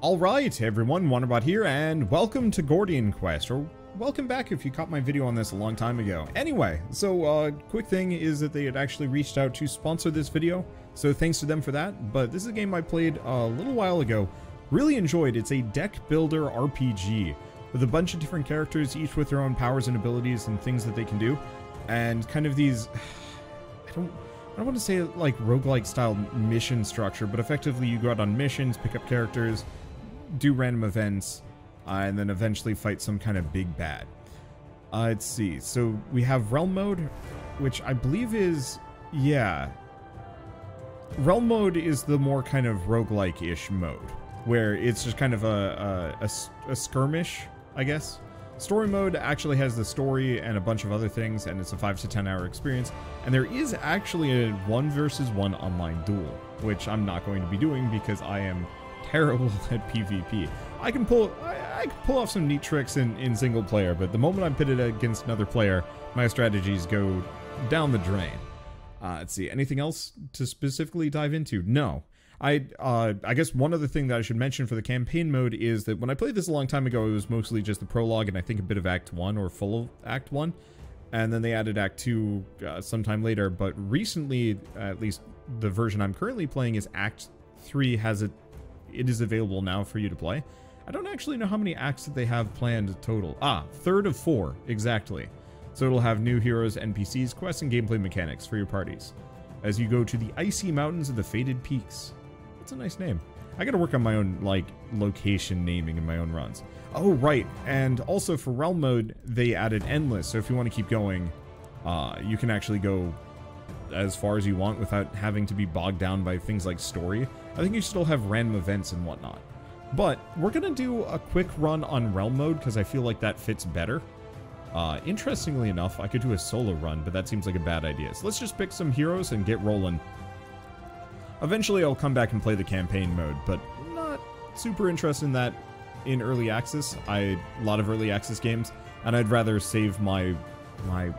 Alright everyone, Wanderbot here, and welcome to Gordian Quest, or welcome back if you caught my video on this a long time ago. Anyway, so quick thing is that they had actually reached out to sponsor this video, so thanks to them for that, but this is a game I played a little while ago, really enjoyed. It's a deck builder RPG with a bunch of different characters, each with their own powers and abilities and things that they can do, and kind of these, I don't want to say like roguelike style mission structure, but effectively you go out on missions, pick up characters, do random events, and then eventually fight some kind of big bad. Let's see. So we have Realm Mode, which I believe is, yeah. Realm Mode is the more kind of roguelike-ish mode, where it's just kind of a skirmish, I guess. Story mode actually has the story and a bunch of other things, and it's a 5 to 10 hour experience. And there is actually a 1 versus 1 online duel, which I'm not going to be doing because I am terrible at PvP. I can pull off some neat tricks in single player, but the moment I'm pitted against another player, my strategies go down the drain. Let's see, anything else to specifically dive into? No. I guess one other thing that I should mention for the campaign mode is that when I played this a long time ago, it was mostly just the prologue and I think a bit of Act 1 or full of Act 1. And then they added Act 2 sometime later, but recently, at least the version I'm currently playing is Act 3 it is available now for you to play. I don't actually know how many acts that they have planned total. Third of 4, exactly. So it'll have new heroes, NPCs, quests, and gameplay mechanics for your parties as you go to the icy mountains of the Faded Peaks. That's a nice name. I gotta work on my own, like, location naming in my own runs. Oh, right, and also for Realm Mode, they added Endless, so if you want to keep going, you can actually go as far as you want without having to be bogged down by things like story. I think you still have random events and whatnot. But we're gonna do a quick run on Realm Mode because I feel like that fits better. Interestingly enough, I could do a solo run, but that seems like a bad idea. So let's just pick some heroes and get rolling. Eventually I'll come back and play the campaign mode, but not super interested in that in early access. A lot of early access games, and I'd rather save my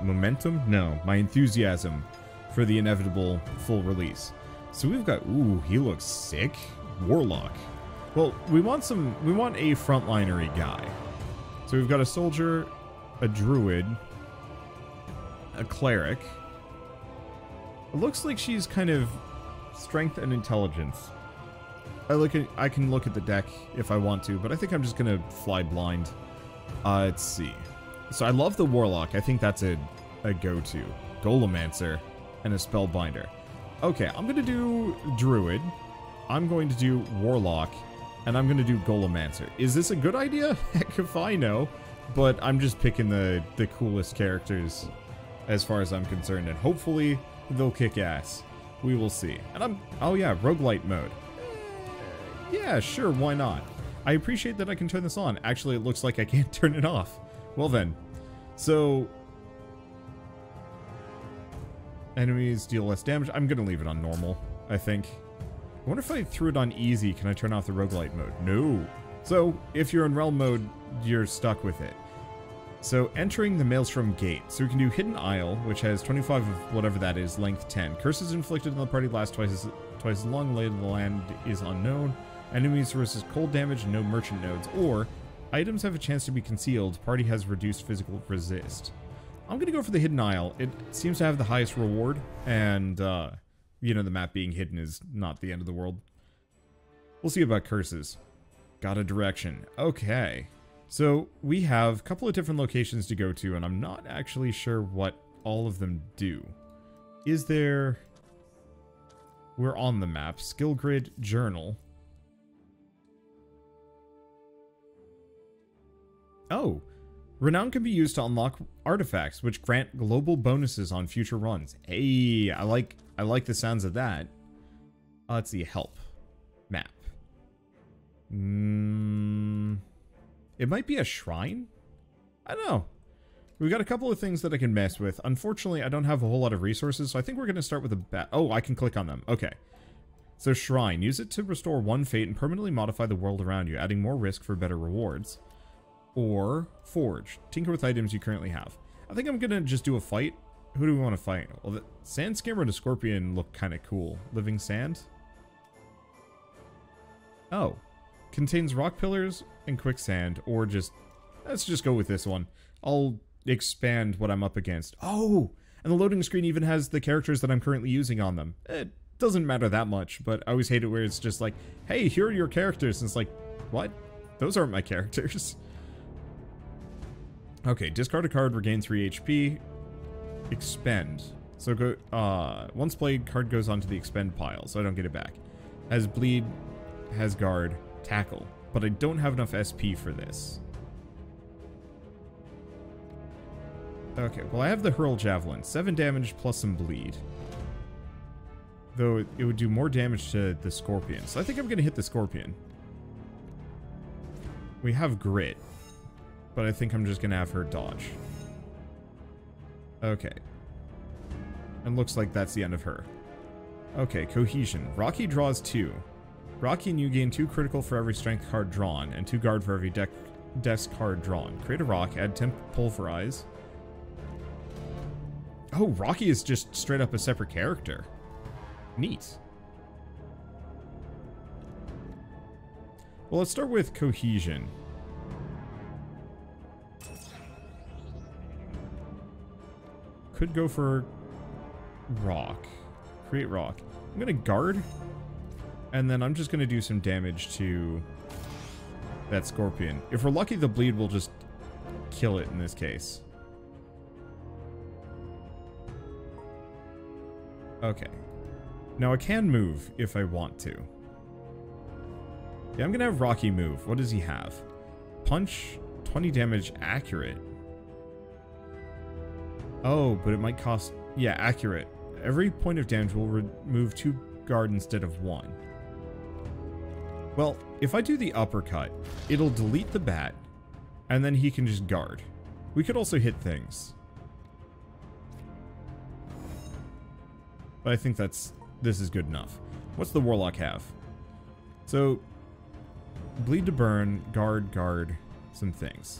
momentum? No, my enthusiasm for the inevitable full release. So we've got, ooh, he looks sick. Warlock. Well, we want a frontlinery guy. So we've got a soldier, a druid, a cleric. It looks like she's kind of strength and intelligence. I can look at the deck if I want to, but I think I'm just gonna fly blind. Let's see. So I love the warlock. I think that's a go-to. Golemancer and a spellbinder. Okay, I'm gonna do druid. I'm going to do warlock, and I'm gonna do Golemancer. Is this a good idea? Heck if I know. But I'm just picking the coolest characters as far as I'm concerned, and hopefully they'll kick ass. We will see. And oh yeah, roguelite mode. Yeah, sure, why not? I appreciate that I can turn this on. Actually, it looks like I can't turn it off. Well then. So enemies deal less damage. I'm gonna leave it on normal, I think. I wonder if I threw it on easy, can I turn off the roguelite mode? No. So, if you're in Realm Mode, you're stuck with it. So, entering the Maelstrom Gate. So we can do Hidden Isle, which has 25 of whatever that is, length 10. Curses inflicted on the party last twice as long, lay of the land is unknown. Enemies versus cold damage, no merchant nodes. Or, items have a chance to be concealed, party has reduced physical resist. I'm gonna go for the Hidden Isle. It seems to have the highest reward, and, you know, the map being hidden is not the end of the world. We'll see about curses. Got a direction. Okay. So, we have a couple of different locations to go to, and I'm not actually sure what all of them do. Is there... We're on the map. Skill grid, journal. Oh! Renown can be used to unlock artifacts, which grant global bonuses on future runs. Hey, I like the sounds of that. Let's see, help. Map. It might be a shrine? I don't know. We've got a couple of things that I can mess with. Unfortunately, I don't have a whole lot of resources, so I think we're going to start with a oh, I can click on them. Okay. So, shrine. Use it to restore 1 fate and permanently modify the world around you, adding more risk for better rewards. Or forge. Tinker with items you currently have. I think I'm going to just do a fight. Who do we want to fight? Well, the sand scammer and a scorpion look kind of cool. Living sand? Oh. Contains rock pillars and quicksand, or just... Let's just go with this one. I'll expand what I'm up against. Oh! And the loading screen even has the characters that I'm currently using on them. It doesn't matter that much, but I always hate it where it's just like, hey, here are your characters. And it's like, what? Those aren't my characters. Okay, discard a card, regain 3 HP. Expend. So go, once played, card goes onto the expend pile, so I don't get it back. Has bleed, has guard, tackle. But I don't have enough SP for this. Okay, well I have the hurl javelin. 7 damage plus some bleed. Though it would do more damage to the scorpion. So I think I'm going to hit the scorpion. We have grit. But I think I'm just going to have her dodge. Okay. And looks like that's the end of her. Okay, cohesion. Rocky draws 2. Rocky and you gain 2 critical for every strength card drawn, and 2 guard for every dex card drawn. Create a rock, add temp pulverize. Oh, Rocky is just straight up a separate character. Neat. Well, let's start with cohesion. Could go for rock. Create rock. I'm gonna guard. And then I'm just gonna do some damage to that scorpion. If we're lucky, the bleed will just kill it in this case. Okay. Now I can move if I want to. Yeah, I'm gonna have Rocky move. What does he have? Punch, 20 damage, accurate. Oh, but it might cost... Yeah, accurate. Every point of damage will remove 2 guard instead of 1. Well, if I do the uppercut, it'll delete the bat, and then he can just guard. We could also hit things. But I think this is good enough. What's the Warlock have? So, bleed to burn, guard, some things.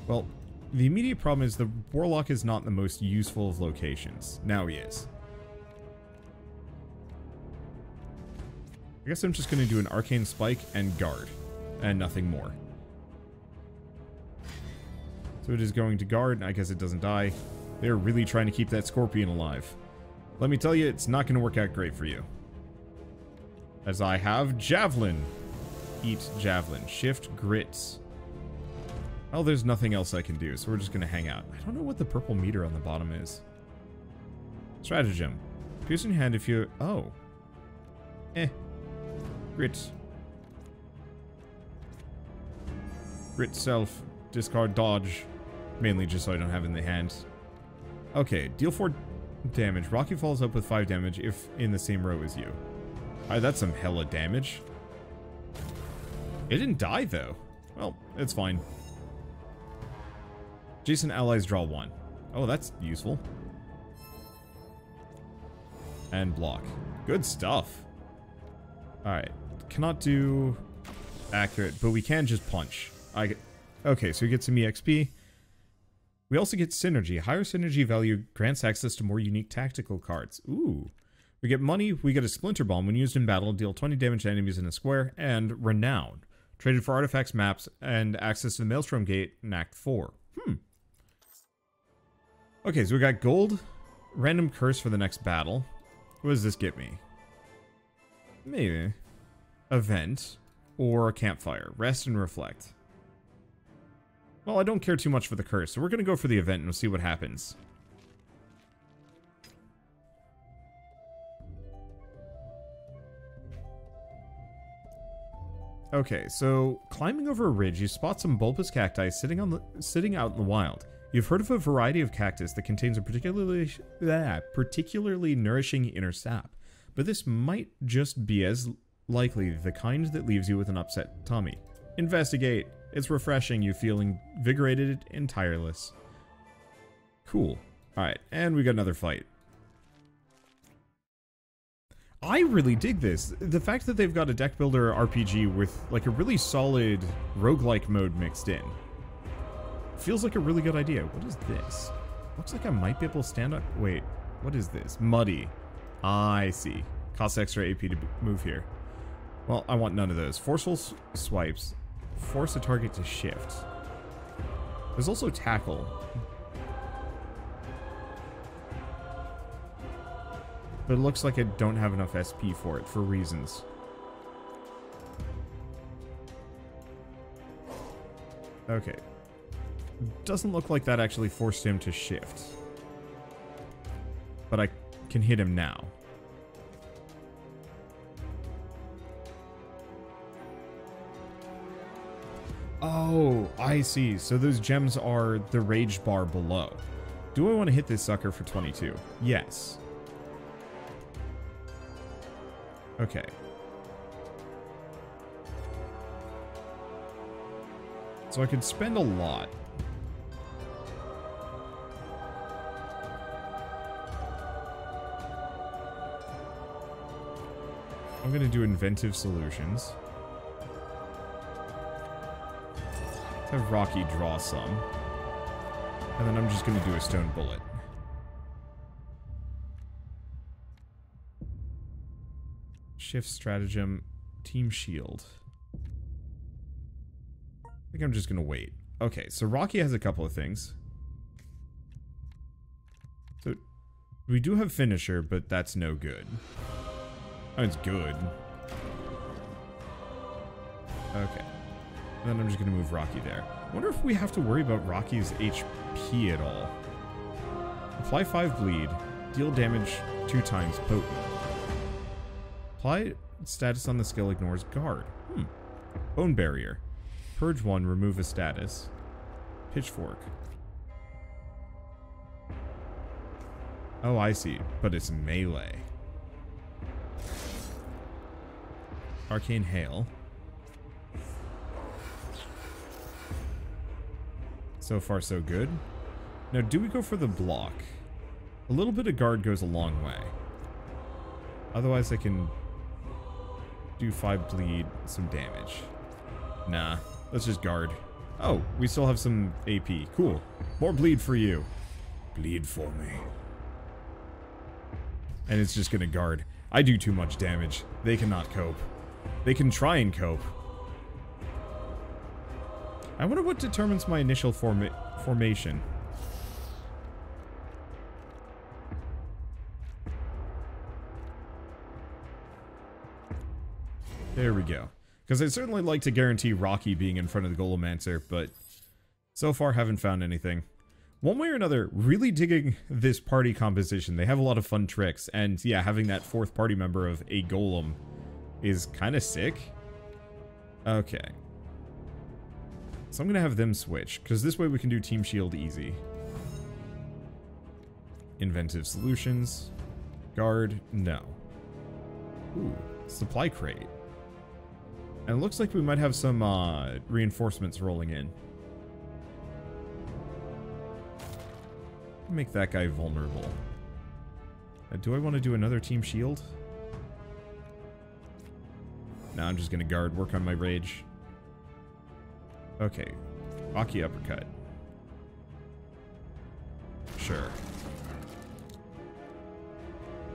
Well, the immediate problem is the Warlock is not the most useful of locations. Now he is. I guess I'm just going to do an Arcane Spike and guard, and nothing more. So it is going to guard, I guess it doesn't die. They're really trying to keep that scorpion alive. Let me tell you, it's not going to work out great for you. As I have Javelin. Eat Javelin. Shift Grits. Oh, there's nothing else I can do, so we're just going to hang out. I don't know what the purple meter on the bottom is. Stratagem. Pierce in your hand if you... Oh. Grit. Grit self. Discard dodge. Mainly just so I don't have it in the hand. Okay, deal 4 damage. Rocky falls up with 5 damage if in the same row as you. Alright, that's some hella damage. It didn't die, though. Well, it's fine. Adjacent allies draw 1. Oh, that's useful. And block. Good stuff. Alright. Cannot do accurate, but we can just punch. Okay, so we get some EXP. We also get synergy. Higher synergy value grants access to more unique tactical cards. Ooh. We get money. We get a Splinter Bomb. When used in battle, deal 20 damage to enemies in a square. And Renown. Traded for artifacts, maps, and access to the Maelstrom Gate in Act 4. Okay, so we got gold. Random curse for the next battle. What does this get me? Maybe. Event. Or a campfire. Rest and reflect. Well, I don't care too much for the curse, so we're going to go for the event and we'll see what happens. Okay, so climbing over a ridge, you spot some bulbous cacti sitting out in the wild. You've heard of a variety of cactus that contains a particularly nourishing inner sap, but this might just be as likely the kind that leaves you with an upset tummy. Investigate. It's refreshing. You feel invigorated and tireless. Cool. Alright, and we got another fight. I really dig this. The fact that they've got a deck builder RPG with like a really solid roguelike mode mixed in. Feels like a really good idea. What is this? Looks like I might be able to stand up. Wait, what is this? Muddy. I see. Costs extra AP to move here. Well, I want none of those. Forceful swipes. Force a target to shift. There's also tackle. But it looks like I don't have enough SP for it, for reasons. Okay. Doesn't look like that actually forced him to shift. But I can hit him now. Oh, I see. So those gems are the rage bar below. Do I want to hit this sucker for 22? Yes. Okay. So I could spend a lot. I'm going to do inventive solutions. Have Rocky draw some. And then I'm just going to do a stone bullet. Shift stratagem, team shield. I think I'm just going to wait. Okay, so Rocky has a couple of things. So we do have finisher, but that's no good. Oh, it's good. Okay. And then I'm just going to move Rocky there. I wonder if we have to worry about Rocky's HP at all. Apply 5 bleed. Deal damage 2 times potent. Apply status on the skill ignores guard. Bone barrier. Purge 1, remove a status. Pitchfork. Oh, I see. But it's melee. Arcane Hail. So far, so good. Now, do we go for the block? A little bit of guard goes a long way. Otherwise, I can do 5 bleed, some damage. Nah, let's just guard. Oh, we still have some AP. Cool. More bleed for you. Bleed for me. And it's just gonna guard. I do too much damage. They cannot cope. They can try and cope. I wonder what determines my initial formation. There we go. Because I'd certainly like to guarantee Rocky being in front of the Golomancer, but so far haven't found anything. One way or another, really digging this party composition. They have a lot of fun tricks, and yeah, having that 4th party member of a golem is kind of sick. Okay. So I'm going to have them switch, because this way we can do Team Shield easy. Inventive solutions. Guard, no. Ooh, supply crate. And it looks like we might have some reinforcements rolling in. Make that guy vulnerable. Do I want to do another Team Shield? No, I'm just going to guard, work on my rage. Okay. Rocky uppercut. Sure.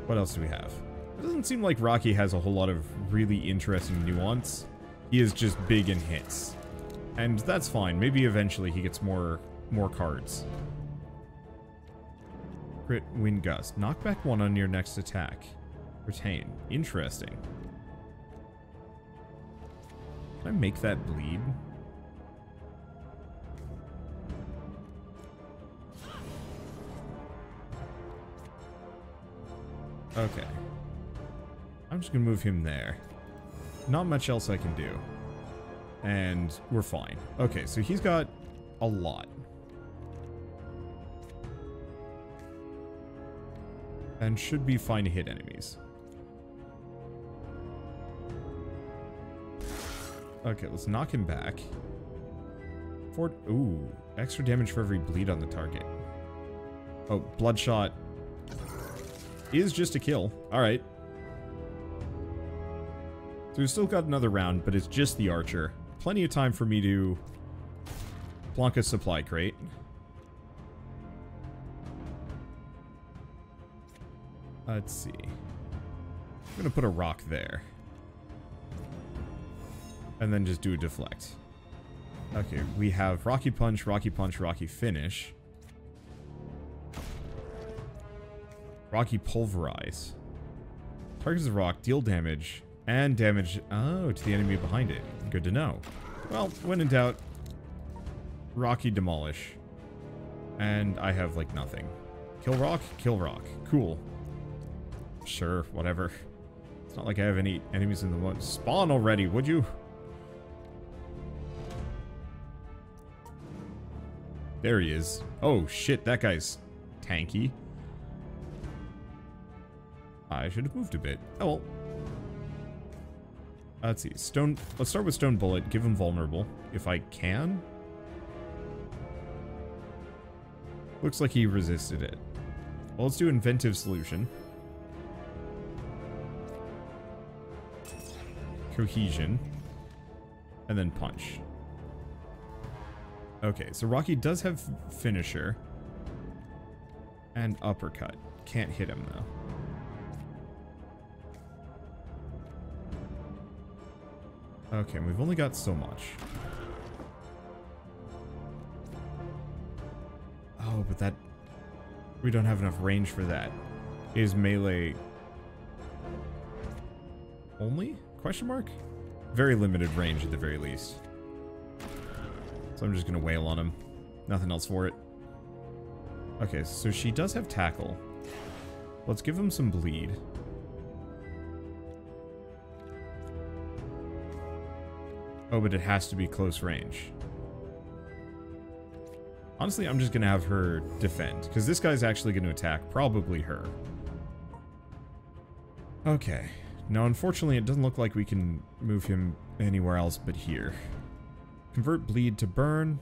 What else do we have? It doesn't seem like Rocky has a whole lot of really interesting nuance. He is just big in hits. And that's fine. Maybe eventually he gets more cards. Crit, Wind Gust. Knockback 1 on your next attack. Retain. Interesting. Can I make that bleed? Okay. I'm just gonna move him there. Not much else I can do. And we're fine. Okay, so he's got a lot. And should be fine to hit enemies. Okay, let's knock him back. Ooh, extra damage for every bleed on the target. Oh, Bloodshot is just a kill. Alright. So we've still got another round, but it's just the archer. Plenty of time for me to plonk a supply crate. Let's see. I'm gonna put a rock there. And then just do a deflect. Okay, we have Rocky Punch, Rocky Punch, Rocky Finish. Rocky Pulverize. Targets the rock, deal damage, and damage, oh, to the enemy behind it. Good to know. Well, when in doubt, Rocky Demolish. And I have, like, nothing. Kill rock, kill rock. Cool. Sure, whatever. It's not like I have any enemies in the one. Spawn already, would you? There he is. Oh, shit, that guy's tanky. I should have moved a bit. Oh, well. Let's see. Stone. Let's start with Stone Bullet. Give him vulnerable, if I can. Looks like he resisted it. Well, let's do Inventive Solution. Cohesion. And then Punch. Okay, so Rocky does have Finisher. And Uppercut. Can't hit him, though. Okay, we've only got so much. Oh, but that... we don't have enough range for that. Is melee... only? Question mark? Very limited range at the very least. So I'm just gonna wail on him. Nothing else for it. Okay, so she does have tackle. Let's give him some bleed. Oh, but it has to be close range. Honestly, I'm just gonna have her defend, because this guy's actually gonna attack, probably her. Okay. Now, unfortunately, it doesn't look like we can move him anywhere else but here. Convert bleed to burn.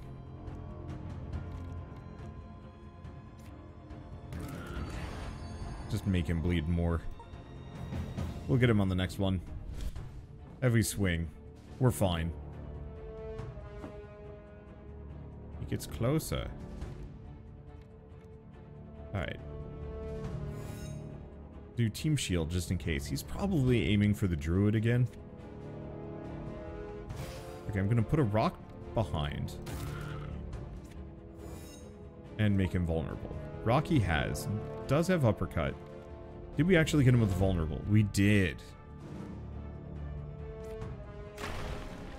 Just make him bleed more. We'll get him on the next one. Heavy swing. We're fine. He gets closer. Alright. Do Team Shield just in case. He's probably aiming for the Druid again. Okay, I'm gonna put a rock behind. And make him vulnerable. Rocky does have Uppercut. Did we actually get him with vulnerable? We did.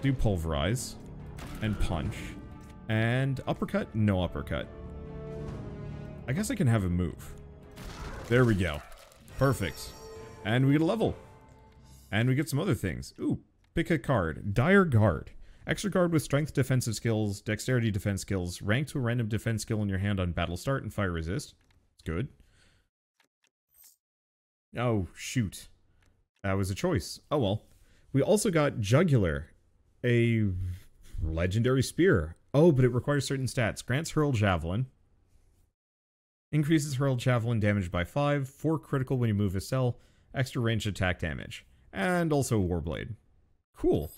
Do Pulverize. And Punch. And Uppercut? No Uppercut. I guess I can have him move. There we go. Perfect. And we get a level. And we get some other things. Ooh, pick a card. Dire Guard. Extra guard with strength defensive skills, dexterity defense skills, rank to a random defense skill in your hand on battle start, and fire resist. It's good. Oh, shoot. That was a choice. Oh well. We also got Jugular. A legendary spear. Oh, but it requires certain stats. Grants Hurled Javelin. Increases Hurled Javelin damage by 5. 4 critical when you move a cell. Extra ranged attack damage. And also Warblade. Cool.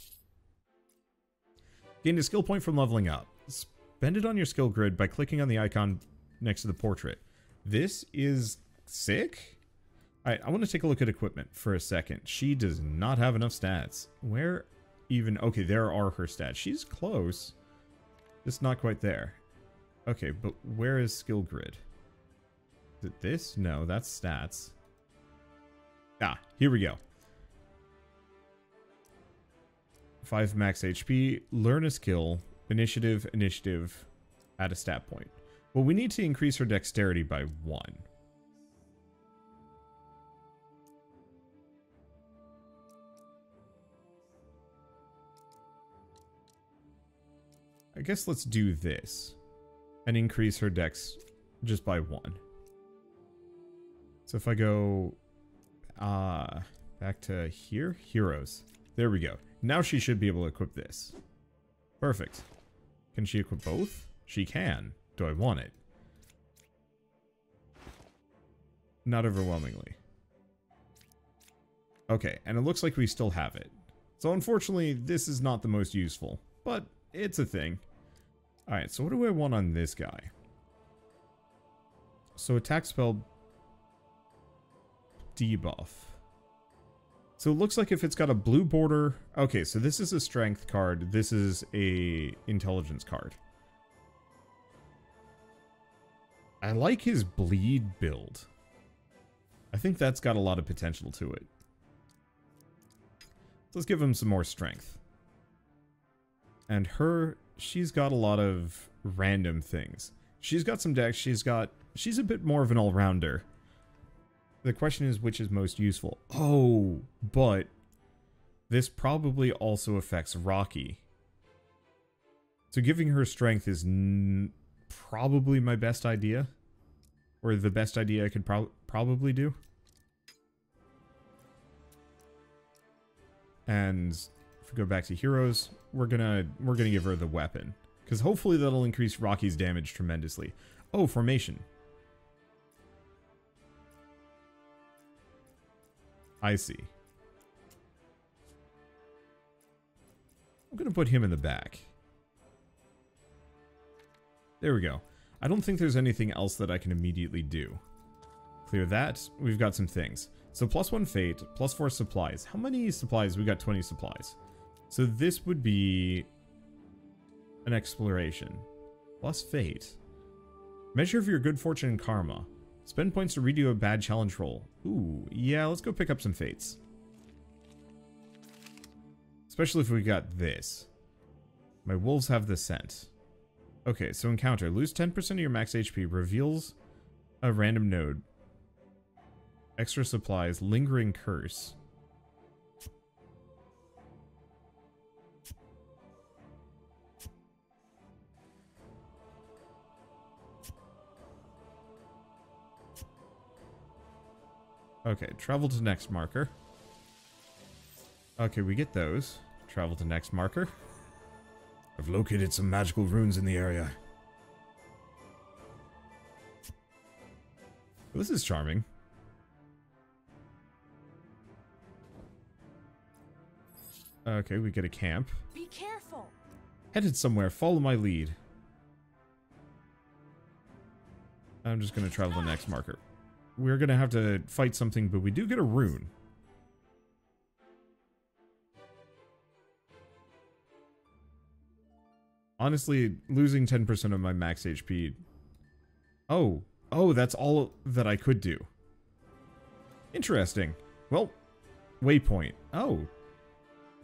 Gained a skill point from leveling up. Spend it on your skill grid by clicking on the icon next to the portrait. This is sick. Alright, I want to take a look at equipment for a second. She does not have enough stats. Where even... okay, there are her stats. She's close. Just not quite there. Okay, but where is skill grid? Is it this? No, that's stats. Ah, here we go. 5 max HP, learn a skill, initiative, add a stat point. Well, we need to increase her dexterity by 1. I guess let's do this. And increase her dex just by 1. So if I go back to here, heroes. There we go. Now she should be able to equip this. Perfect. Can she equip both? She can. Do I want it? Not overwhelmingly. Okay, and it looks like we still have it. So unfortunately, this is not the most useful, but it's a thing. Alright, so what do I want on this guy? So attack spell debuff. So it looks like if it's got a blue border... Okay, so this is a strength card. This is a intelligence card. I like his bleed build. I think that's got a lot of potential to it. Let's give him some more strength. And her, she's got a lot of random things. She's got some decks, she's a bit more of an all-rounder. The question is which is most useful. Oh, but this probably also affects Rocky. So giving her strength is probably my best idea. Or the best idea I could probably do. And if we go back to heroes, we're gonna give her the weapon. Because hopefully that'll increase Rocky's damage tremendously. Oh, formation. I see. I'm gonna put him in the back. There we go. I don't think there's anything else that I can immediately do. Clear that. We've got some things. So +1 fate, +4 supplies. How many supplies? We got 20 supplies. So this would be an exploration. Plus fate. Measure of your good fortune and karma. Spend points to redo a bad challenge roll. Ooh, yeah, let's go pick up some fates. Especially if we got this. My wolves have the scent. Okay, so encounter. Lose 10% of your max HP. Reveals a random node. Extra supplies. Lingering curse. Okay, travel to next marker. Okay, we get those. Travel to next marker. I've located some magical runes in the area. This is charming. Okay, we get a camp. Be careful. Headed somewhere, follow my lead. I'm just gonna travel to next marker. We're gonna have to fight something, but we do get a rune. Honestly, losing 10% of my max HP... Oh, that's all that I could do. Interesting. Well, waypoint. Oh.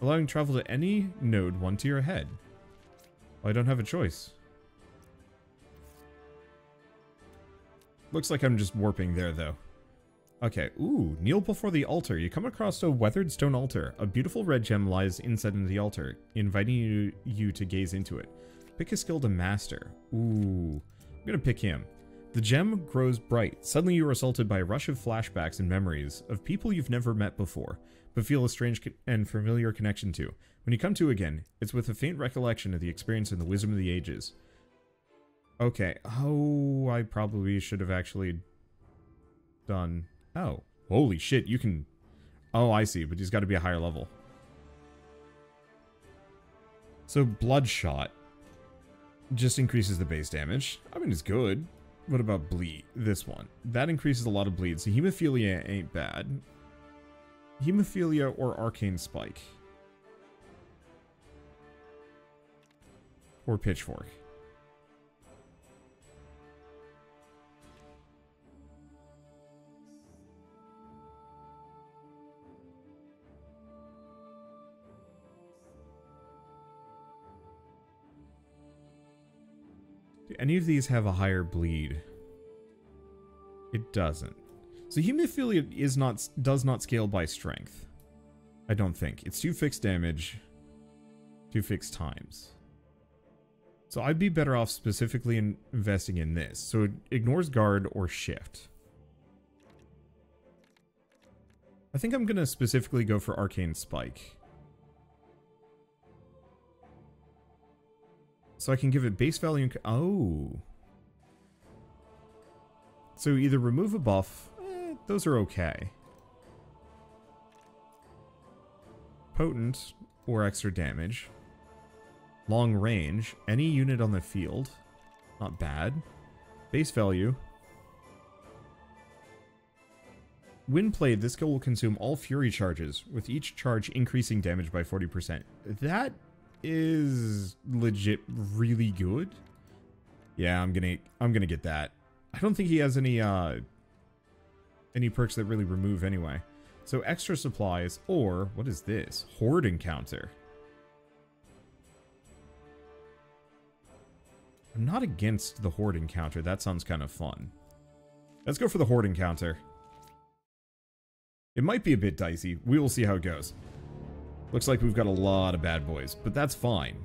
Allowing travel to any node 1 tier ahead. Well, I don't have a choice. Looks like I'm just warping there, though. Okay, ooh, kneel before the altar. You come across a weathered stone altar. A beautiful red gem lies inside the altar, inviting you to gaze into it. Pick a skill to master. Ooh, I'm gonna pick him. The gem grows bright. Suddenly you are assaulted by a rush of flashbacks and memories of people you've never met before, but feel a strange and familiar connection to. When you come to again, it's with a faint recollection of the experience in the wisdom of the ages. Okay. Oh, I probably should have actually done... Oh. Holy shit, you can... Oh, I see, but he's got to be a higher level. So, Bloodshot just increases the base damage. I mean, it's good. What about Bleed? This one. That increases a lot of bleed, so Hemophilia ain't bad. Hemophilia or Arcane Spike. Or Pitchfork. Do any of these have a higher bleed? It doesn't. So Hemophilia does not scale by strength. I don't think. It's 2 fixed damage, 2 fixed times. So I'd be better off specifically investing in this. So it ignores guard or shift. I think I'm going to specifically go for Arcane Spike. So I can give it base value and... Oh. So either remove a buff... those are okay. Potent or extra damage. Long range. Any unit on the field. Not bad. Base value. When played, this skill will consume all fury charges, with each charge increasing damage by 40%. That is legit really good. Yeah, I'm gonna get that. I don't think he has any perks that really remove anyway. So extra supplies, or what is this? Horde encounter. I'm not against the horde encounter. That sounds kind of fun. Let's go for the horde encounter. It might be a bit dicey. We will see how it goes. Looks like we've got a lot of bad boys, but that's fine.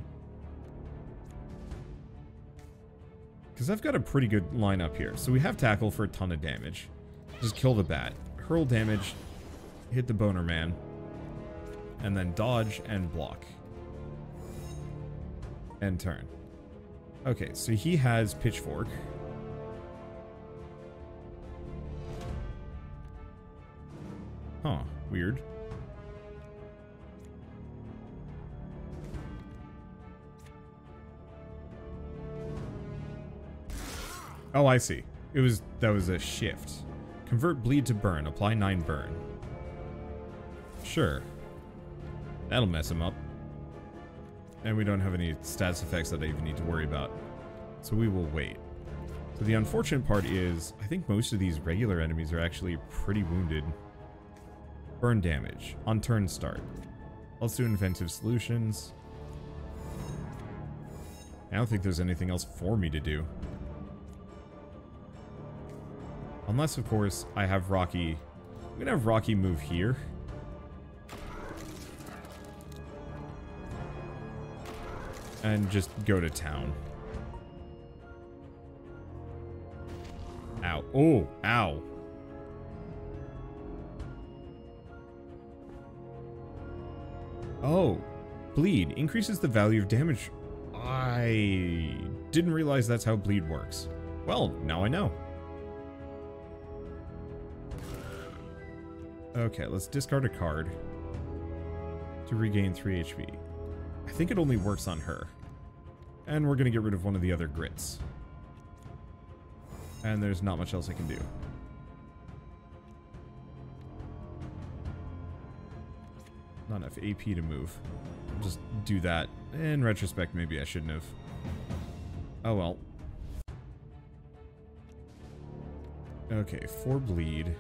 Because I've got a pretty good lineup here. So we have tackle for a ton of damage. Just kill the bat. Hurl damage. Hit the boner man. And then dodge and block. And turn. Okay, so he has pitchfork. Huh, weird. Oh, I see. That was a shift. Convert bleed to burn. Apply 9 burn. Sure. That'll mess him up. And we don't have any stats effects that I even need to worry about. So we will wait. So the unfortunate part is, I think most of these regular enemies are actually pretty wounded. Burn damage. On turn start. Let's do inventive solutions. I don't think there's anything else for me to do. Unless, of course, I have Rocky. I'm gonna have Rocky move here. And just go to town. Ow. Oh, ow. Oh, bleed increases the value of damage. I didn't realize that's how bleed works. Well, now I know. Okay, let's discard a card to regain 3 HP. I think it only works on her. And we're going to get rid of one of the other grits. And there's not much else I can do. Not enough AP to move. I'll just do that. In retrospect, maybe I shouldn't have. Oh well. Okay, 4 bleed.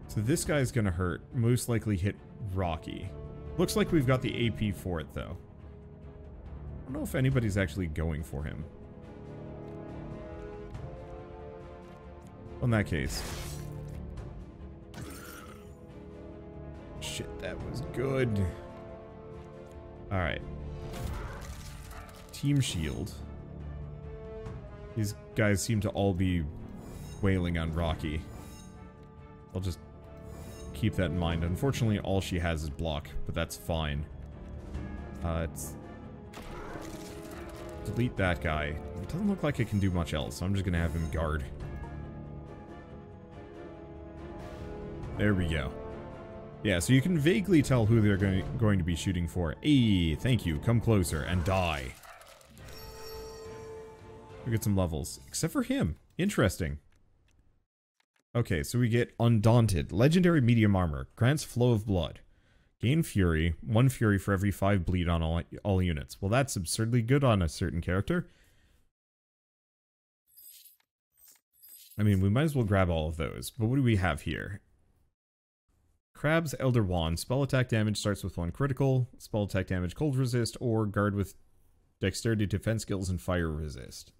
So this guy's gonna hurt. Most likely hit Rocky. Looks like we've got the AP for it, though. I don't know if anybody's actually going for him. In that case. Shit, that was good. Alright. Team Shield. These guys seem to all be wailing on Rocky. I'll just keep that in mind. Unfortunately, all she has is block, but that's fine. It's delete that guy. It doesn't look like it can do much else, so I'm just gonna have him guard. There we go. Yeah, so you can vaguely tell who they're going to be shooting for. Hey, thank you. Come closer and die. We get some levels. Except for him. Interesting. Okay, so we get Undaunted. Legendary medium armor. Grants flow of blood. Gain fury. 1 fury for every 5 bleed on all units. Well, that's absurdly good on a certain character. I mean, we might as well grab all of those. But what do we have here? Crab's Elder Wand. Spell attack damage starts with 1 critical. Spell attack damage cold resist. Or guard with dexterity defense skills and fire resist.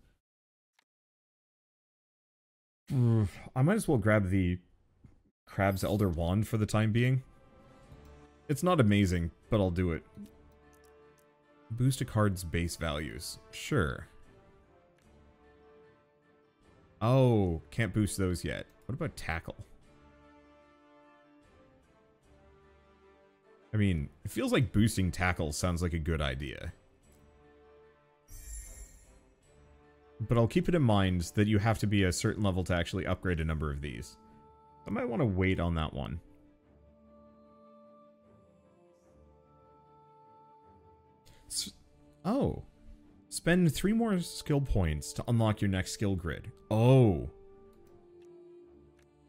I might as well grab the Crab's Elder Wand for the time being. It's not amazing, but I'll do it. Boost a card's base values. Sure. Oh, can't boost those yet. What about tackle? I mean, it feels like boosting tackle sounds like a good idea. But I'll keep it in mind that you have to be a certain level to actually upgrade a number of these. I might want to wait on that one. Oh. Spend 3 more skill points to unlock your next skill grid. Oh.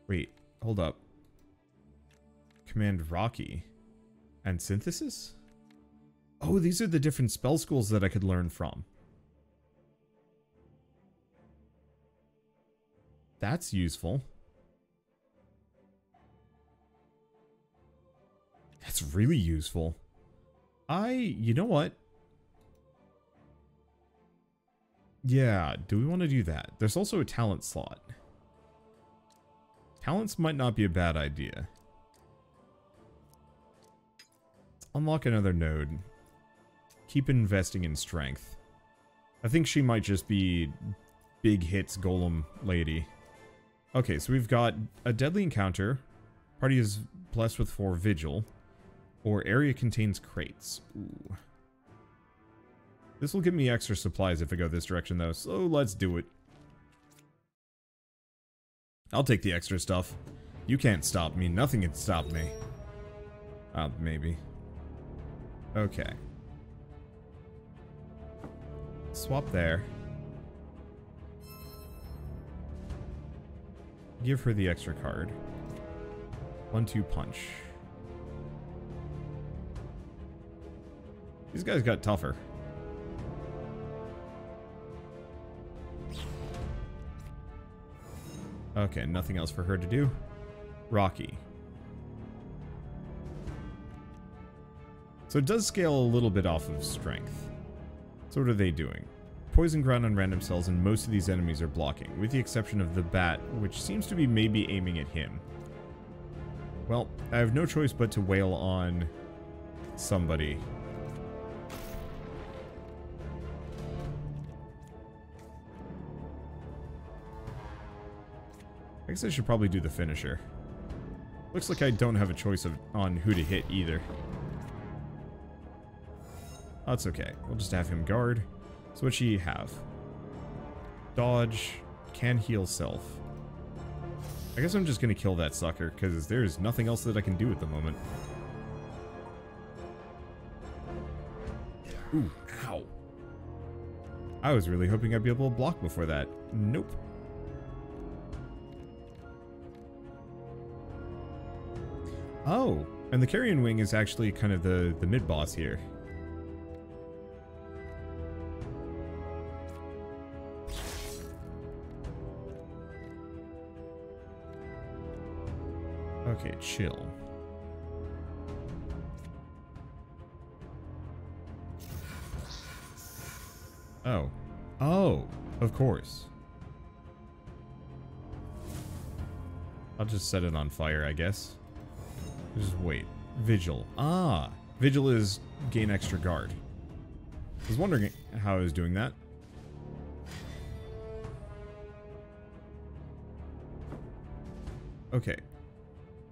Wait, hold up. Command Rocky. And Synthesis? Oh, these are the different spell schools that I could learn from. That's useful. That's really useful. You know what? Yeah, do we want to do that? There's also a talent slot. Talents might not be a bad idea. Let's unlock another node. Keep investing in strength. I think she might just be big hits golem lady. Okay, so we've got a deadly encounter. Party is blessed with 4 vigil. Or area contains crates. Ooh. This will give me extra supplies if I go this direction though, so let's do it. I'll take the extra stuff. You can't stop me. Nothing can stop me. Maybe. Okay. Swap there. Give her the extra card. 1-2 punch. These guys got tougher. Okay, nothing else for her to do. Rocky. So it does scale a little bit off of strength. So what are they doing? Poison ground on random cells and most of these enemies are blocking, with the exception of the bat, which seems to be maybe aiming at him. Well, I have no choice but to wail on somebody. I guess I should probably do the finisher. Looks like I don't have a choice on who to hit either. That's okay. We'll just have him guard. So what should he have? Dodge. Can heal self. I guess I'm just going to kill that sucker, because there's nothing else that I can do at the moment. Ooh, ow. I was really hoping I'd be able to block before that. Nope. Oh, and the Carrion Wing is actually kind of the mid-boss here. Okay, chill. Oh. Oh, of course. I'll just set it on fire, I guess. Just wait. Vigil. Ah! Vigil is gain extra guard. I was wondering how I was doing that. Okay.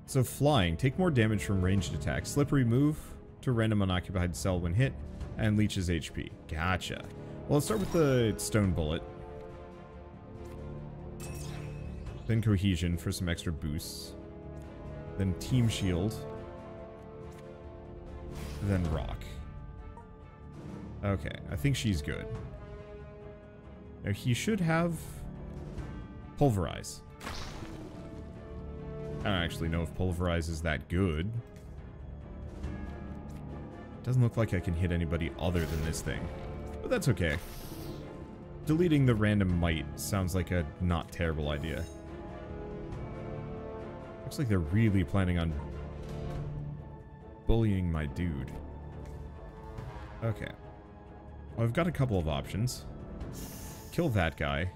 So flying. Take more damage from ranged attacks. Slippery move to random unoccupied cell when hit. And leeches HP. Gotcha. Well, let's start with the stone bullet. Then cohesion for some extra boosts. Then team shield. Then rock. Okay, I think she's good. Now he should have pulverize. I don't actually know if pulverize is that good. Doesn't look like I can hit anybody other than this thing. But that's okay. Deleting the random might sounds like a not terrible idea. Looks like they're really planning on bullying my dude. Okay. Well, I've got a couple of options. Kill that guy.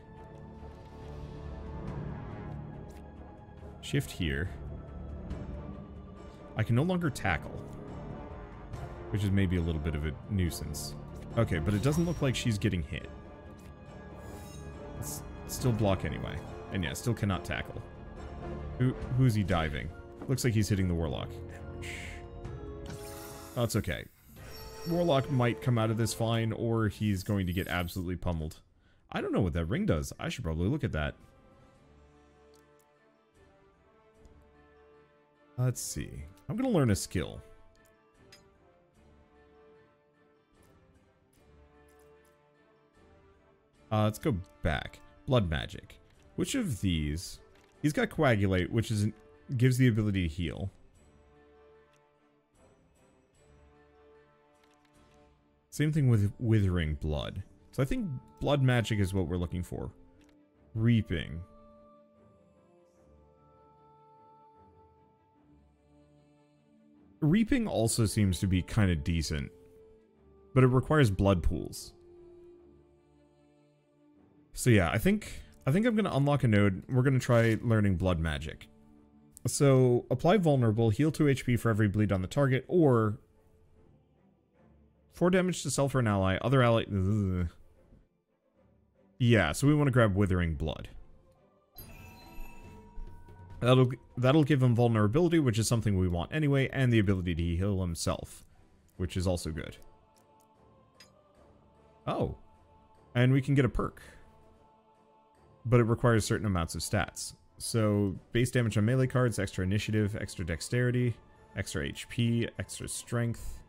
Shift here. I can no longer tackle, which is maybe a little bit of a nuisance. Okay, but it doesn't look like she's getting hit. Let's still block anyway. And yeah, still cannot tackle. Who's he diving? Looks like he's hitting the Warlock. That's okay. Warlock might come out of this fine, or he's going to get absolutely pummeled. I don't know what that ring does. I should probably look at that. Let's see. I'm going to learn a skill. Let's go back. Blood magic. Which of these He's got Coagulate, which gives the ability to heal. Same thing with Withering Blood. So I think Blood Magic is what we're looking for. Reaping. Reaping also seems to be kind of decent, but it requires blood pools. So yeah, I think I'm going to unlock a node. We're going to try learning Blood Magic. So, apply Vulnerable, heal 2 HP for every bleed on the target, or 4 damage to self or an ally. Other ally... Ugh. Yeah, so we want to grab Withering Blood. That'll give him vulnerability, which is something we want anyway, and the ability to heal himself, which is also good. Oh. And we can get a perk. But it requires certain amounts of stats. So, base damage on melee cards, extra initiative, extra dexterity, extra HP, extra strength.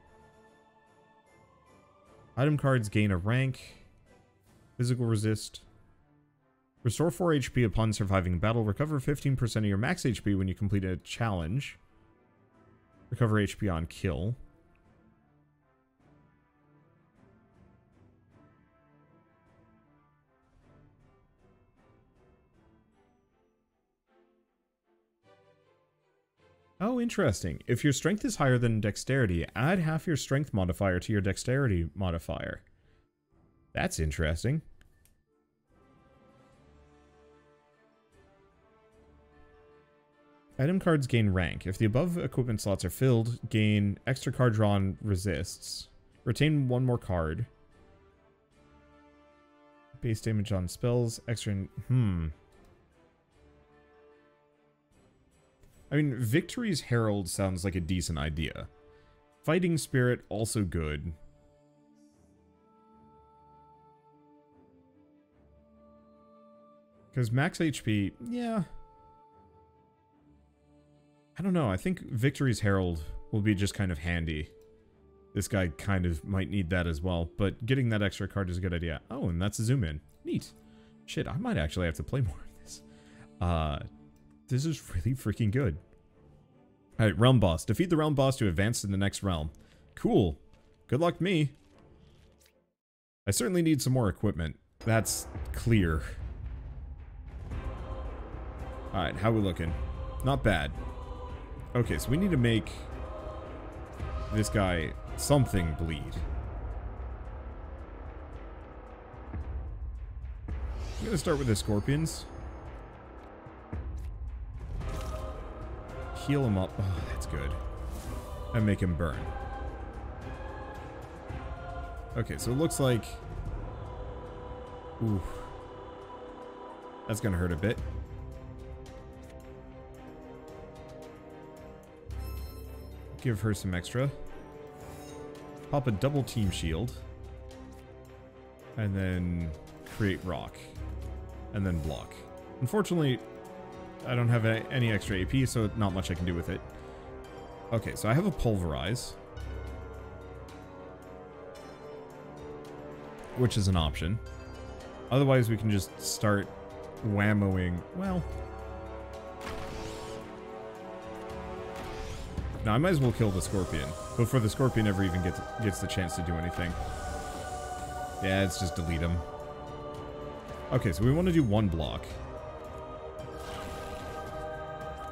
Item cards gain a rank. Physical resist. Restore 4 HP upon surviving battle. Recover 15% of your max HP when you complete a challenge. Recover HP on kill. Oh, interesting. If your strength is higher than dexterity, add half your strength modifier to your dexterity modifier. That's interesting. Item cards gain rank. If the above equipment slots are filled, gain extra card drawn resists. Retain 1 more card. Base damage on spells. Extra... I mean, Victory's Herald sounds like a decent idea. Fighting Spirit, also good. Because max HP, yeah. I don't know, I think Victory's Herald will be just kind of handy. This guy kind of might need that as well, but getting that extra card is a good idea. Oh, and that's a zoom in. Neat. Shit, I might actually have to play more of this. This is really freaking good. Alright, Realm Boss. Defeat the Realm Boss to advance to the next realm. Cool. Good luck me. I certainly need some more equipment. That's clear. Alright, how we looking? Not bad. Okay, so we need to make this guy something bleed. I'm gonna start with the scorpions. Heal him up. Oh, that's good. And make him burn. Okay, so it looks like... Ooh. That's gonna hurt a bit. Give her some extra. Pop a double team shield. And then create rock. And then block. Unfortunately, I don't have any extra AP, so not much I can do with it. Okay, so I have a pulverize. Which is an option. Otherwise, we can just start whammoing. Well... Now, I might as well kill the scorpion before the scorpion ever even gets the chance to do anything. Yeah, let's just delete him. Okay, so we want to do 1 block.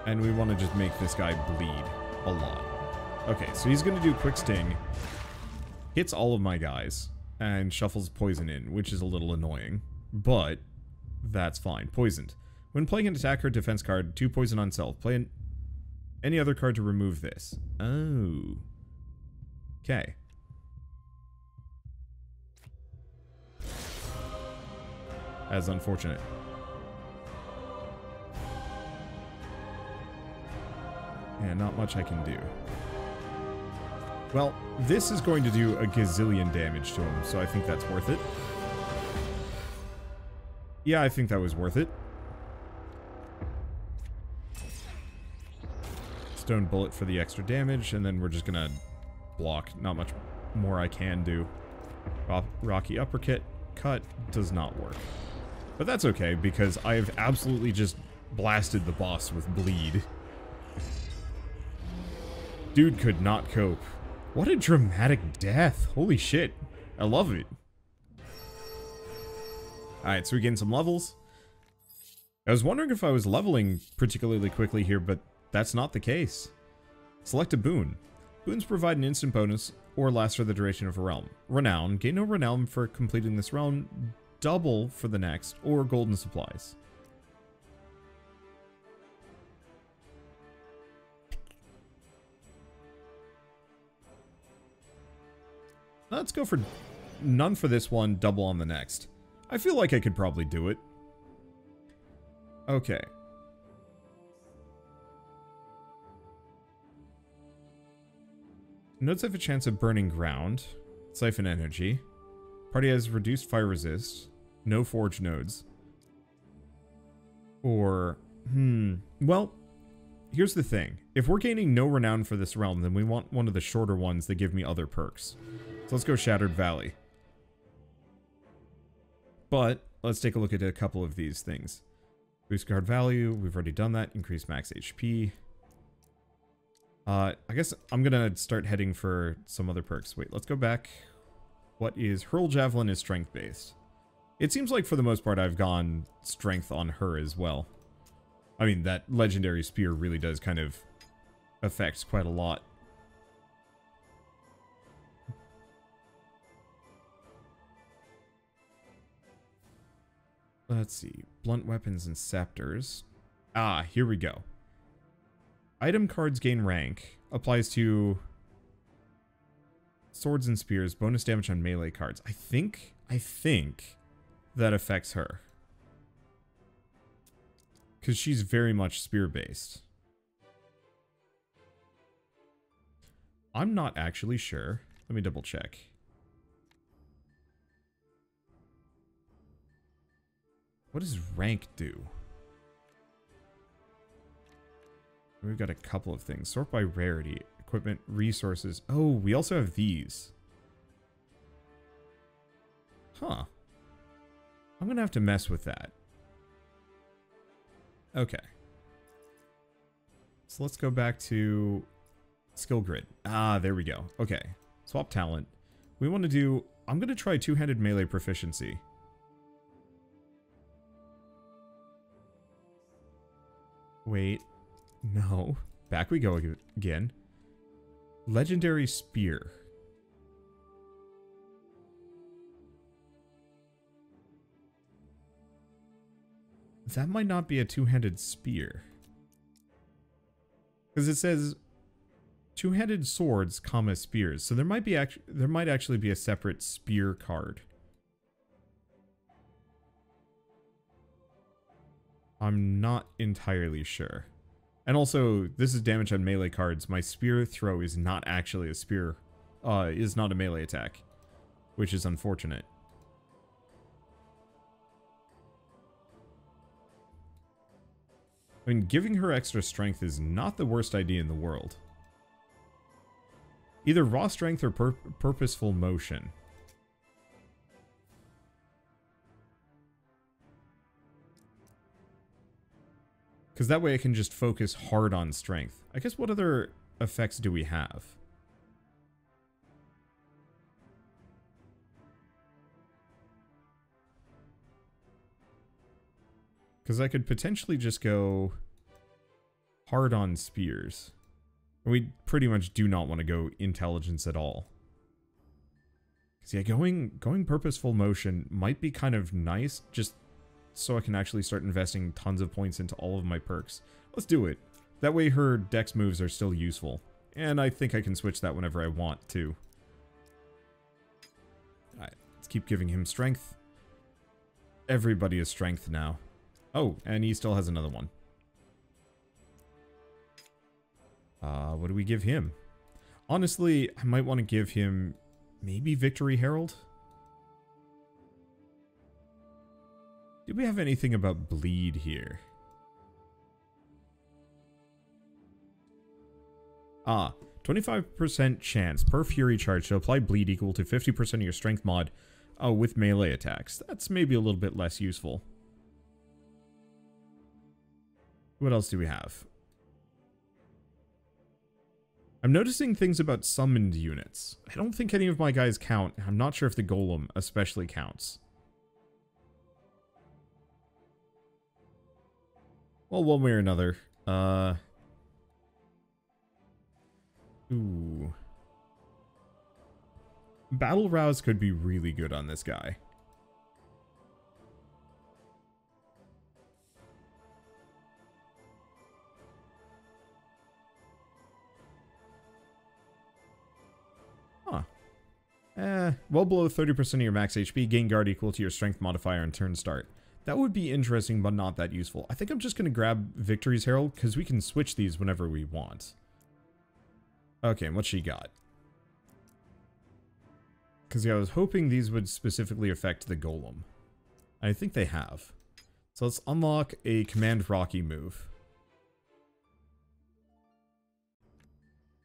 And we want to just make this guy bleed a lot. Okay, so he's going to do Quick Sting. Hits all of my guys. And shuffles poison in, which is a little annoying. But that's fine. Poisoned. When playing an attack or defense card, 2 poison on self. Play any other card to remove this. Oh. Okay. That's unfortunate. Yeah, not much I can do. Well, this is going to do a gazillion damage to him, so I think that's worth it. Yeah, I think that was worth it. Stone Bullet for the extra damage, and then we're just gonna block. Not much more I can do. Rocky Uppercut cut does not work. But that's okay, because I've absolutely just blasted the boss with bleed. Dude could not cope. What a dramatic death. Holy shit. I love it. Alright, so we gained some levels. I was wondering if I was leveling particularly quickly here, but that's not the case. Select a boon. Boons provide an instant bonus or last for the duration of a realm. Renown. Gain no renown for completing this realm. Double for the next, or golden supplies. Let's go for none for this one, double on the next. I feel like I could probably do it. Okay. Nodes have a chance of burning ground. Siphon energy. Party has reduced fire resist. No forge nodes. Or, well, here's the thing. If we're gaining no renown for this realm, then we want one of the shorter ones that give me other perks. So let's go Shattered Valley. But let's take a look at a couple of these things. Boost guard value, we've already done that. Increase max HP. I guess I'm gonna start heading for some other perks. Wait, let's go back. What is Hurl Javelin is strength based. It seems like for the most part I've gone strength on her as well. I mean, that legendary spear really does kind of affect quite a lot. Let's see. Blunt weapons and scepters. Ah, here we go. Item cards gain rank. Applies to swords and spears. Bonus damage on melee cards. I think that affects her. Because she's very much spear based. I'm not actually sure. Let me double check. What does rank do? We've got a couple of things. Sort by rarity, equipment, resources. Oh, we also have these. Huh. I'm gonna have to mess with that. Okay. So let's go back to skill grid. Ah, there we go. Okay. Swap talent. We want to do... I'm gonna try two-handed melee proficiency. Wait, no. Back we go again. Legendary Spear. That might not be a two-handed spear. Because it says two-handed swords, comma, spears. So there might actually be a separate spear card. I'm not entirely sure. And also, this is damage on melee cards. My spear throw is not actually a spear, is not a melee attack, which is unfortunate. I mean, giving her extra strength is not the worst idea in the world. Either raw strength or purposeful motion. Because that way I can just focus hard on strength. I guess what other effects do we have? Because I could potentially just go hard on spears. We pretty much do not want to go intelligence at all. Because yeah, going purposeful motion might be kind of nice, just so I can actually start investing tons of points into all of my perks. Let's do it. That way her dex moves are still useful. And I think I can switch that whenever I want, too. Alright, let's keep giving him strength. Everybody is strength now. Oh, and he still has another one. What do we give him? Honestly, I might want to give him maybe Victory Herald? Do we have anything about bleed here? Ah, 25% chance per fury charge to apply bleed equal to 50% of your strength mod with melee attacks. That's maybe a little bit less useful. What else do we have? I'm noticing things about summoned units. I don't think any of my guys count. I'm not sure if the golem especially counts. Well, one way or another. Ooh. Battle Rouse could be really good on this guy. Well below 30% of your max HP, gain guard equal to your strength modifier on turn start. That would be interesting, but not that useful. I think I'm just going to grab Victory's Herald, because we can switch these whenever we want. Okay, and what she got? Because yeah, I was hoping these would specifically affect the golem. I think they have. So let's unlock a Command Rocky move.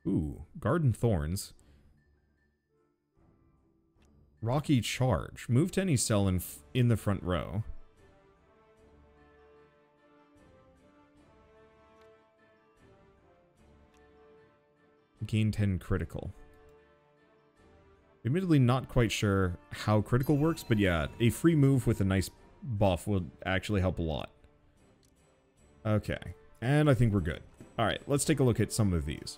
Ooh, Garden Thorns. Rocky Charge. Move to any cell in the front row. Gain 10 critical. Admittedly not quite sure how critical works, but yeah, a free move with a nice buff would actually help a lot. Okay, and I think we're good. Alright, let's take a look at some of these.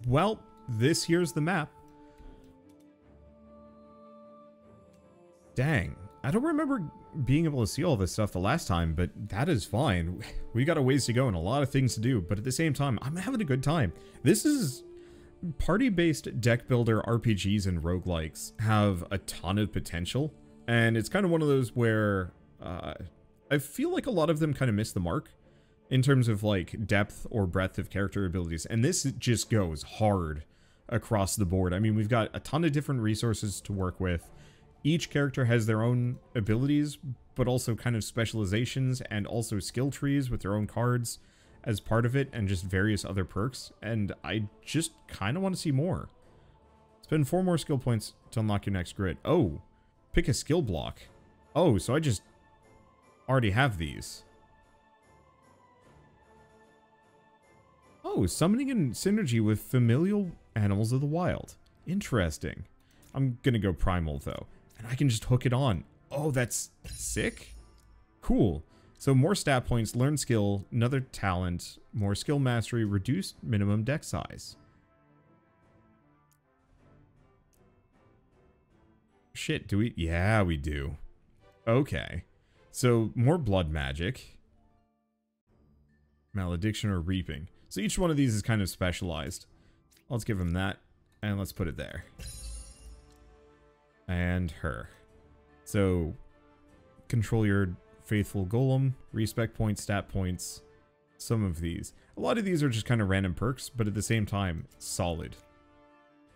Well, this here's the map. Dang, I don't remember being able to see all this stuff the last time, but that is fine. We got a ways to go and a lot of things to do, but at the same time, I'm having a good time. This is... Party-based deck builder RPGs and roguelikes have a ton of potential, and it's kind of one of those where I feel like a lot of them kind of miss the mark in terms of like depth or breadth of character abilities, and this just goes hard across the board. I mean, we've got a ton of different resources to work with. Each character has their own abilities, but also kind of specializations and also skill trees with their own cards as part of it, and just various other perks, and I just kind of want to see more. Spend 4 more skill points to unlock your next grid. Oh, pick a skill block. Oh, so I just already have these. Oh, summoning in synergy with familial animals of the wild. Interesting. I'm gonna go primal though, and I can just hook it on. Oh, that's sick. Cool. So more stat points, learn skill, another talent, more skill mastery, reduced minimum deck size. Shit, do we? Yeah, we do. Okay. So more blood magic. Malediction or reaping. So each one of these is kind of specialized. Let's give him that, and let's put it there. And her. So control your faithful golem, respec points, stat points, some of these. A lot of these are just kind of random perks, but at the same time, solid.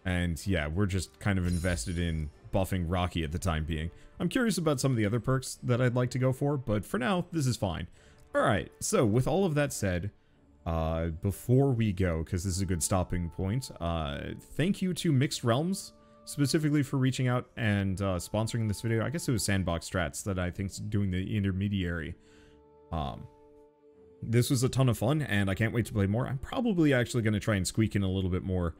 And yeah, we're just kind of invested in buffing Rocky at the time being. I'm curious about some of the other perks that I'd like to go for, but for now, this is fine. Alright, so with all of that said, before we go, because this is a good stopping point, thank you to Mixed Realms, specifically for reaching out and sponsoring this video. I guess it was Sandbox Strats that I think's doing the intermediary. This was a ton of fun, and I can't wait to play more. I'm probably actually going to try and squeak in a little bit more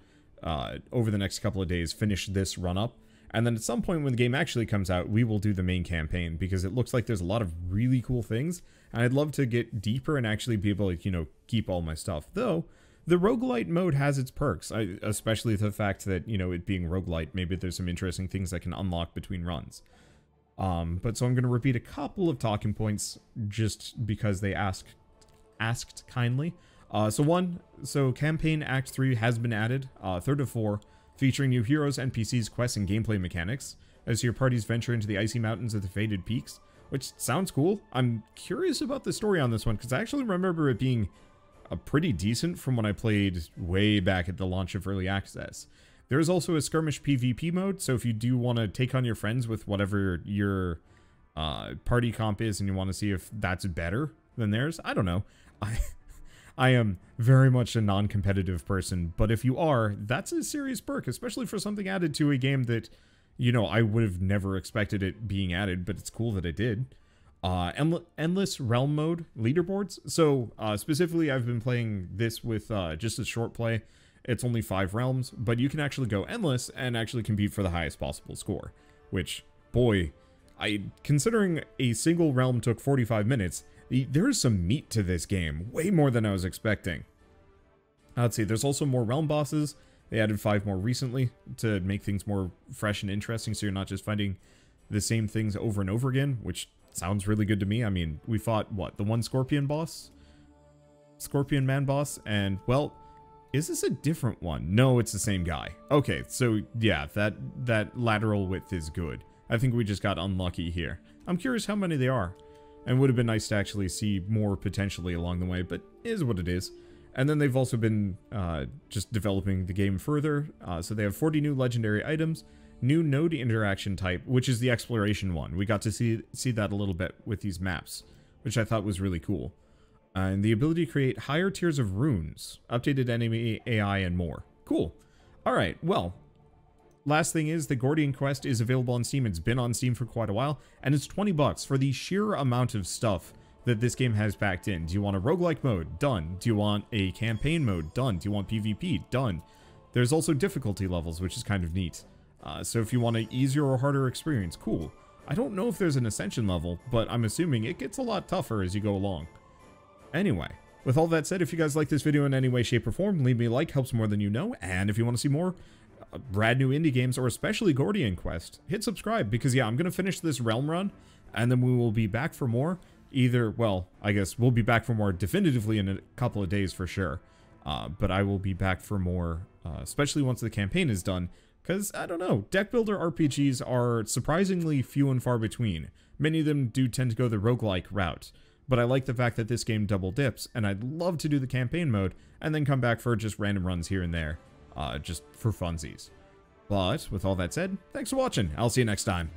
over the next couple of days, finish this run-up, and then at some point when the game actually comes out, we will do the main campaign, because it looks like there's a lot of really cool things, and I'd love to get deeper and actually be able to, you know, keep all my stuff. Though, the roguelite mode has its perks, especially the fact that, you know, it being roguelite, maybe there's some interesting things that can unlock between runs. But so I'm going to repeat a couple of talking points just because they asked kindly. So Campaign Act 3 has been added, 3rd of 4, featuring new heroes, NPCs, quests, and gameplay mechanics, as your parties venture into the icy mountains of the Faded Peaks, which sounds cool. I'm curious about the story on this one, because I actually remember it being pretty decent from when I played way back at the launch of Early Access. There's also a skirmish PvP mode, so if you do want to take on your friends with whatever your party comp is and you want to see if that's better than theirs, I don't know. I am very much a non-competitive person, but if you are, that's a serious perk, especially for something added to a game that, you know, I would have never expected it being added, but it's cool that it did. endless realm mode leaderboards. So specifically, I've been playing this with just a short play. It's only 5 realms, but you can actually go endless and actually compete for the highest possible score, which, boy, considering a single realm took 45 minutes, there is some meat to this game, way more than I was expecting. Let's see, there's also more realm bosses. They added 5 more recently to make things more fresh and interesting, so you're not just fighting the same things over and over again, which sounds really good to me. I mean, we fought, what, the one Scorpion boss? Scorpion Man boss, and, well, is this a different one? No, it's the same guy. Okay, so, yeah, that lateral width is good. I think we just got unlucky here. I'm curious how many they are, and would have been nice to actually see more potentially along the way, but it is what it is. And then they've also been just developing the game further, so they have 40 new legendary items, new node interaction type, which is the exploration one. We got to see that a little bit with these maps, which I thought was really cool. And the ability to create higher tiers of runes, updated enemy AI, and more. Cool. Alright, well, last thing is the Gordian quest is available on Steam. It's been on Steam for quite a while, and it's 20 bucks for the sheer amount of stuff that this game has packed in. Do you want a roguelike mode? Done. Do you want a campaign mode? Done. Do you want PvP? Done. There's also difficulty levels, which is kind of neat. So if you want an easier or harder experience, cool. I don't know if there's an ascension level, but I'm assuming it gets a lot tougher as you go along. Anyway, with all that said, if you guys like this video in any way, shape, or form, leave me a like, helps more than you know, and if you want to see more brand new indie games, or especially Gordian Quest, hit subscribe, because yeah, I'm going to finish this realm run, and then we will be back for more. Either, well, I guess we'll be back for more definitively in a couple of days for sure, but I will be back for more, especially once the campaign is done, because, I don't know, Deckbuilder RPGs are surprisingly few and far between. Many of them do tend to go the roguelike route. But I like the fact that this game double dips, and I'd love to do the campaign mode, and then come back for just random runs here and there, just for funsies. But, with all that said, thanks for watching. I'll see you next time.